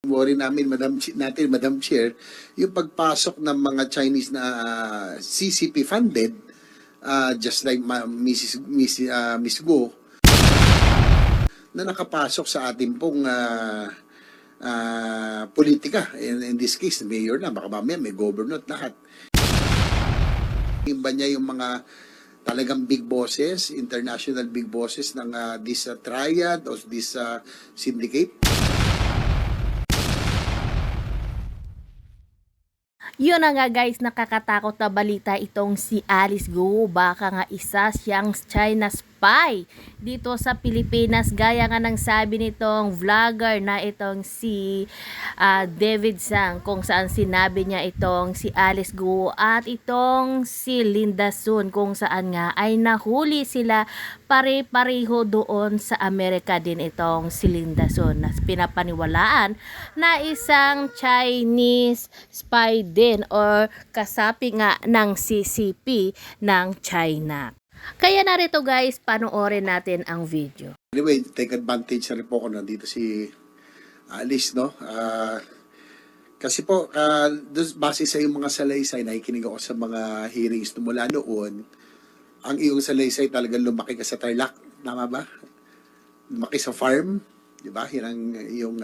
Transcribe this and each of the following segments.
Worry namin, Madam Chair, yung pagpasok ng mga Chinese na CCP funded, just like Miss Go, na nakapasok sa ating pong politika. In this case, mayor na, baka mamaya may governor at lahat. Ba niya yung mga talagang big bosses, international big bosses ng this triad o this syndicate? Yun na nga guys, nakakatakot na balita itong si Alice Go. Baka nga isa siyang China spy dito sa Pilipinas. Gaya nga ng sabi nitong vlogger na itong si David Sang, kung saan sinabi niya itong si Alice Go at itong si Linda Sun, kung saan nga ay nahuli sila pare-pareho doon sa Amerika din itong si Linda Sun, na pinapaniwalaan na isang Chinese spy din or kasapi nga ng CCP ng China. Kaya narito guys, panoorin natin ang video. Anyway, take advantage na rin po ako nandito si Alice, no? Kasi po, base sa yung mga salaysay, nakikinig ako sa mga hearings mula noon, ang iyong salaysay talagang lumaki ka sa Tarlac, tama ba? Lumaki sa farm, di ba? Yan ang iyong,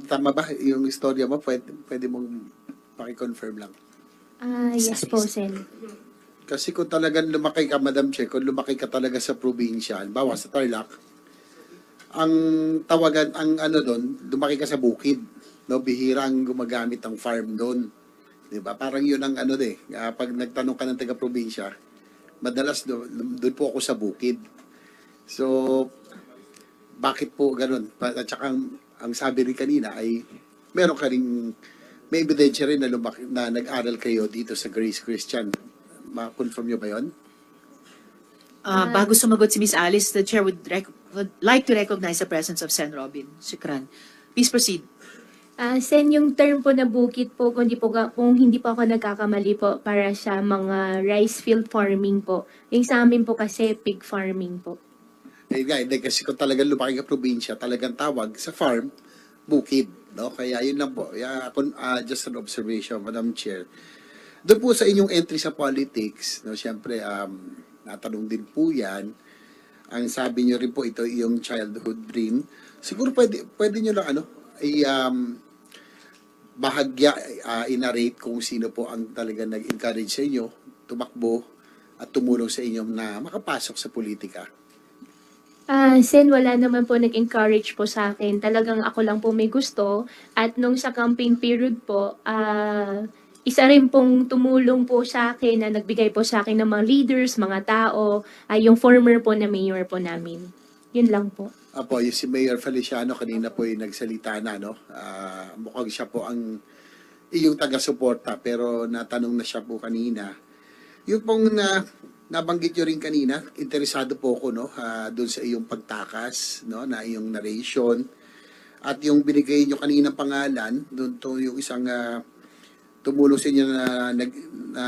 tama ba? Yung istorya mo, pwede mong paki-confirm lang. Yes po, Sen. Kasi kung talagang lumaki ka, Madam Che, kung lumaki ka talaga sa probinsya, bawa sa Tarlac, ang tawagan, ang ano doon, lumaki ka sa bukid, no? Bihirang gumagamit ang farm doon. Di ba? Parang yun ang ano pag nagtanong ka ng taga-probinsya, madalas doon po ako sa bukid. So, bakit po ganun? At saka ang sabi rin kanina ay meron ka rin, may ebidensya rin na nag-aral kayo dito sa Grace Christian. Ma-confirm nyo ba yun? Bago sumagot si Miss Alice, the Chair would like to recognize the presence of Sen. Robin Shukran. Please proceed. Sen, yung term po na bukid po, kung hindi po ako nagkakamali po, para sa mga rice field farming po. Yung sa amin po kasi pig farming po. Hindi, kasi kung talagang lumaki ka probinsya, talagang tawag sa farm, bukid. No? Kaya yun lang po. Just an observation, Madam Chair. Doon po sa inyong entry sa politics, no, siyempre, natanong din po yan. Ang sabi nyo rin po, ito yung childhood dream. Siguro pwede nyo lang bahagya, inarate kung sino po ang talaga nag-encourage sa inyo, tumakbo at tumulong sa inyo na makapasok sa politika. Sen, wala naman po nag-encourage po sa akin. Talagang ako lang po may gusto. At nung sa campaign period po, isa rin pong tumulong po sa akin na nagbigay po sa akin ng mga leaders, mga tao, yung former po na mayor po namin. Yun lang po. Apo, yung si Mayor Feliciano kanina po yung nagsalita na, no? Mukhang siya po ang iyong taga-suporta, pero natanong na siya po kanina. Yung pong nabanggit nyo rin kanina, interesado po ako, no? Doon sa iyong pagtakas, no? Na iyong narration. At yung binigay nyo kanina pangalan, doon to yung isang tumulong sa inyo na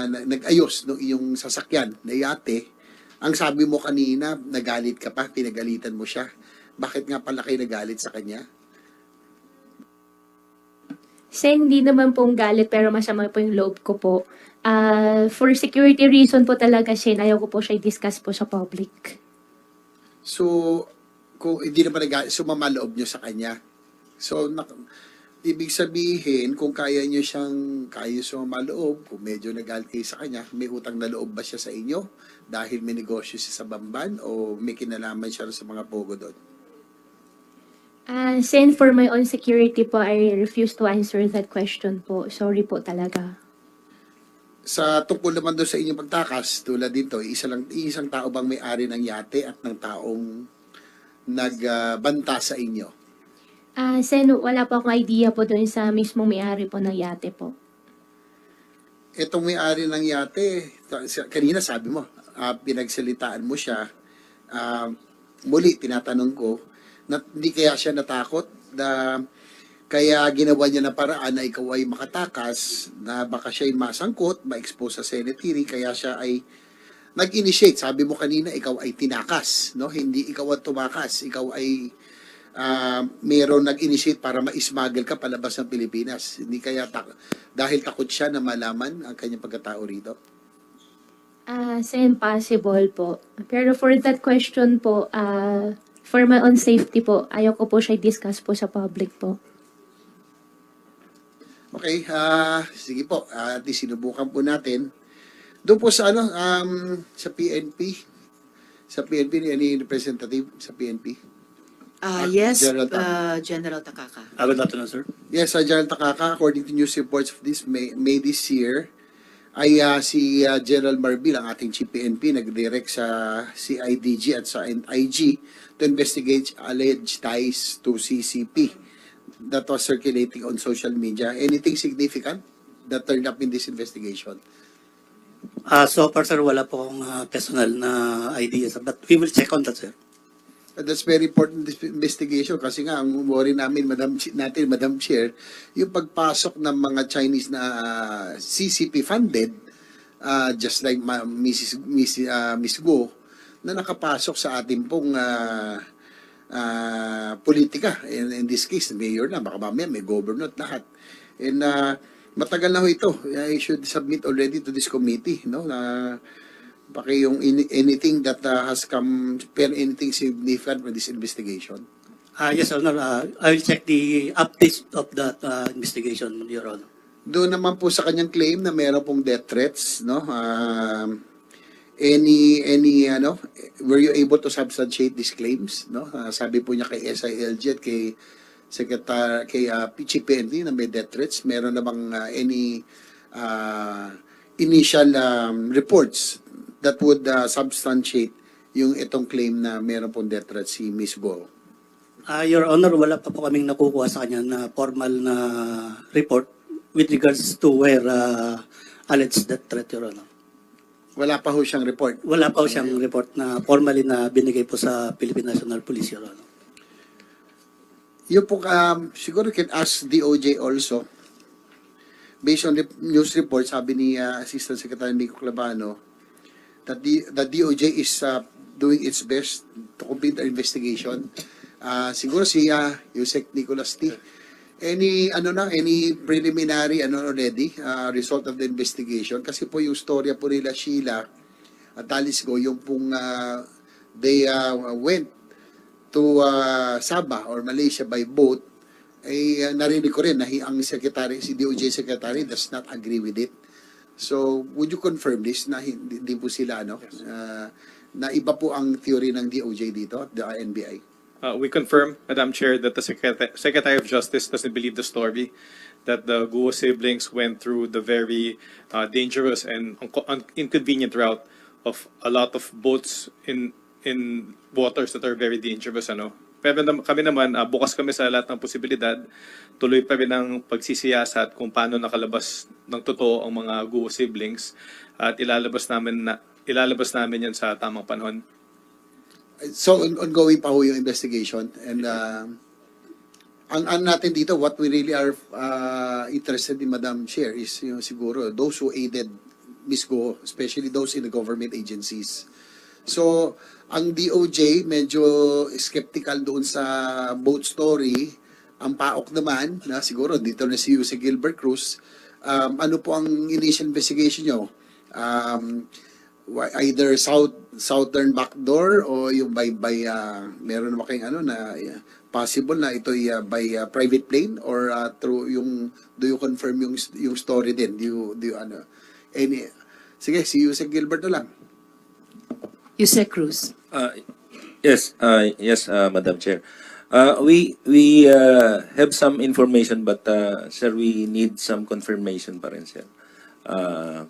nag-ayos no, iyong sasakyan na yate. Ang sabi mo kanina, nagalit ka pa, pinagalitan mo siya. Bakit nga pala kayo nagalit sa kanya? Sen, hindi naman pong galit pero masama po yung loob ko po. For security reason po talaga, Sen, ayaw ko po siya i-discuss po sa public. So, kung hindi naman sumama loob nyo sa kanya. So, ibig sabihin, kung kaya sumama loob, kung medyo nagalit kayo sa kanya, may utang na loob ba siya sa inyo? Dahil may negosyo siya sa Bamban o may kinalaman siya sa mga pogo doon? Sen, for my own security po, I refuse to answer that question po. Sorry po talaga. Sa tungkol naman doon sa inyong pagtakas, tulad dito, isang tao bang may-ari ng yate at ng taong nagbanta sa inyo? Sen, wala po akong idea po doon sa mismong may-ari po ng yate po. Itong may-ari ng yate, kanina sabi mo, pinagsalitaan mo siya, muli tinatanong ko, hindi kaya siya natakot na kaya ginawa niya na paraan na ikaw ay makatakas, na baka siya ay masangkot, ma-expose sa Senate hearing, kaya siya ay nag-initiate. Sabi mo kanina, ikaw ay tinakas, no? Hindi ikaw ang tumakas, ikaw ay mayroon nag-initiate para ma-smuggle ka palabas ng Pilipinas. Hindi kaya dahil takot siya na malaman ang kanyang pagkatao rito? Sen, possible po. Pero for that question po, for my own safety po, ayaw ko po siya i-discuss po sa public po. Okay, sige po. At least sinubukan po natin. Doon po sa sa PNP. Sa PNP, any representative sa PNP? Yes, General General Takaka. Good afternoon, sir. Yes, General Takaka, according to news reports of this May this year, ay si General Marbil, ang ating Chief PNP, nag-direct sa CIDG at sa IG to investigate alleged ties to CCP that was circulating on social media. Anything significant that turned up in this investigation? So far, sir, wala po akong personal na ideas, but we will check on that, sir. That's very important investigation kasi nga ang worry namin Madam Chair, yung pagpasok ng mga Chinese na CCP funded, just like Miss Go, na nakapasok sa ating pong politika. In this case, mayor na, baka mamaya may governor at lahat. And matagal na ho ito. I should submit already to this committee, no? Baki yung anything that has come, anything significant for this investigation. Yes, Honor. I will check the updates of that investigation, Your Honor. Doon naman po sa kanyang claim na meron pong death threats, no? Any were you able to substantiate these claims, no? Sabi po niya kay SILG at kay Secretary, kay Chief PNP na may death threats. Meron na bang any initial reports that would substantiate yung itong claim na meron pong death threat si Miss Go? Your Honor, wala pa po kaming nakukuha sa kanya na formal na report with regards to where alleged death threat, Your Honor. Wala pa ho siyang report? Wala pa po siyang report na formally na binigay po sa Philippine National Police, Your Honor. Yung po, siguro you can ask DOJ also. Based on the news report, sabi ni Assistant Secretary Nico Clavano, that the DOJ is doing its best to complete the investigation. Siguro si Yusek Nicolas T. Any preliminary already result of the investigation? Kasi po yung storya po nila Sheila at Alice Go, yung pong they went to Sabah or Malaysia by boat, ay narinig ko rin na si DOJ Secretary does not agree with it. So, would you confirm this na hindi po sila, na iba po ang theory ng DOJ dito, the NBI? We confirm, Madam Chair, that the Secretary of Justice doesn't believe the story, that the Guo siblings went through the very dangerous and inconvenient route of a lot of boats in waters that are very dangerous. Pero kami naman, bukas kami sa lahat ng posibilidad, tuloy pa rin ang pagsisiyasat kung paano nakalabas ng totoo ang mga Guo siblings at ilalabas namin yan sa tamang panahon. So, ongoing pa ho yung investigation. And ang natin dito, what we really are interested in, Madam Chair, is siguro those who aided Miss Go, especially those in the government agencies. So, ang DOJ medyo skeptical doon sa boat story. Ang PAOK naman, na siguro dito na si Jose Gilbert Cruz, ano po ang initial investigation nyo? Either southern backdoor o yung by meron naman kayong possible na ito by private plane or through do you confirm yung story din? Sige, si Jose Gilbert na lang. Yusek Cruz. Yes, Madam Chair. We have some information, but sir, we need some confirmation pa rin, sir.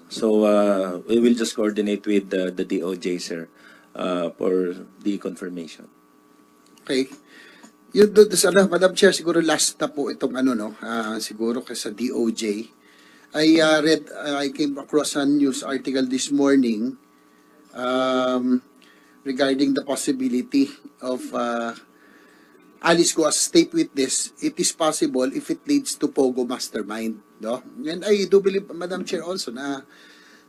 So we will just coordinate with the DOJ, sir, for the confirmation. Okay. Madam Chair, siguro last na po itong siguro kasi sa DOJ. I came across a news article this morning regarding the possibility of Alice Go as state witness. It is possible if it leads to Pogo Mastermind, no? And I do believe, Madam Chair, also na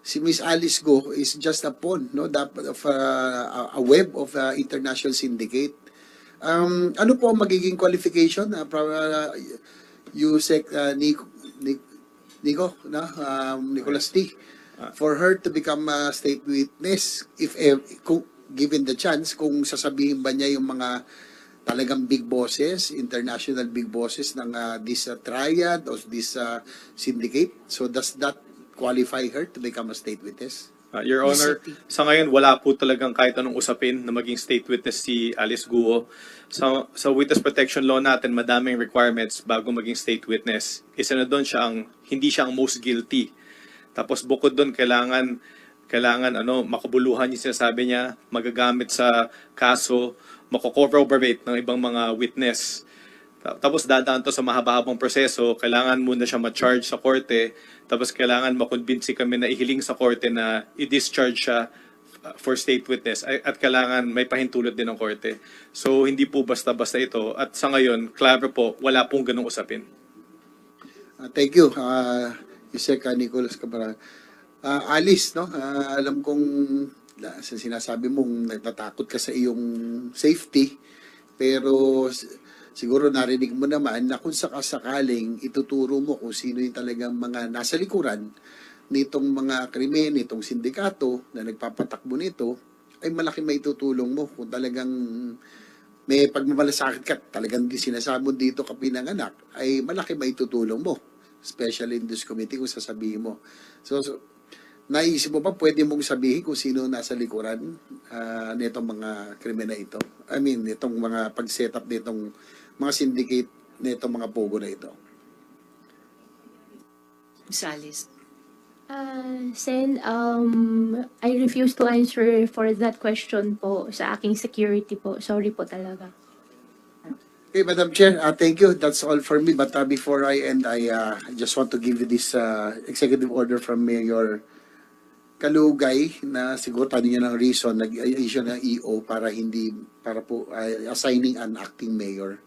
si Miss Alice Go is just a pawn, no, of a web of international syndicate. Ano po ang magiging qualification, Yusek Nicolas T, for her to become a state witness kung given the chance, kung sasabihin ba niya yung mga talagang big bosses, international big bosses ng this triad or this syndicate? So does that qualify her to become a state witness? Your Honor, sa ngayon wala po talagang kahit anong usapin na maging state witness si Alice Guo. Sa witness protection law natin, madaming requirements bago maging state witness. Isa na doon hindi siya ang most guilty. Tapos bukod doon, kailangan makabuluhan yung sinasabi niya, magagamit sa kaso, mako-corroborate ng ibang mga witness. Tapos dadaan to sa mahaba-habang proseso, kailangan muna siya ma-charge sa korte, tapos kailangan makonbinsi kami na ihiling sa korte na i-discharge siya for state witness, at kailangan may pahintulot din ng korte. So hindi po basta-basta ito, at sa ngayon, klaro po, wala pong ganung usapin. Thank you, Yusek Nicolas Cabral. Alice, no? Alam kong sa sinasabi mong natatakot ka sa iyong safety, pero siguro narinig mo naman na kung sakasakaling ituturo mo kung sino yung talagang mga nasa likuran nitong mga krimen, nitong sindikato na nagpapatakbo nito, ay malaki maitutulong mo kung talagang may pagmamalasakit ka, talagang sinasabi mo dito ka pinanganak, ay malaki maitutulong mo, especially in this committee kung sasabihin mo. So naisip mo ba pwede mong sabihin kung sino nasa likuran nitong mga krimen na ito? I mean, nitong mga pag-set up nitong mga syndicate nitong mga pogo na ito. Ms. Alice. Sen, I refuse to answer for that question po sa aking security po. Sorry po talaga. Okay, Madam Chair, thank you. That's all for me. But before I end, I just want to give you this executive order from Mayor Kalugay na siguro tayo niya ng reason nag-issue ng EO para po assigning an acting mayor.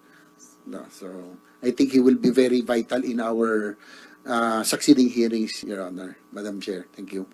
No, so I think he will be very vital in our succeeding hearings, Your Honor, Madam Chair. Thank you.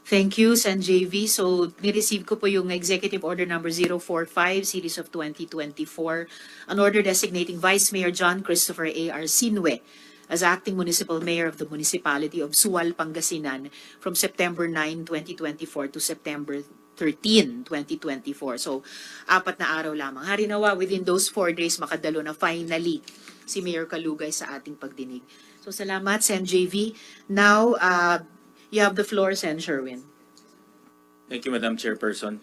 Thank you, Sen JV. So, nireceive ko po yung Executive Order number 045, Series of 2024, an order designating Vice Mayor John Christopher A. Arsinue as acting municipal mayor of the municipality of Sual, Pangasinan from September 9, 2024 to September 13, 2024. So, 4 na araw lamang. Harinawa, within those 4 days, makadalo na finally si Mayor Kalugay sa ating pagdinig. So, salamat, Sen JV. Now, you have the floor, Sen Sherwin. Thank you, Madam Chairperson.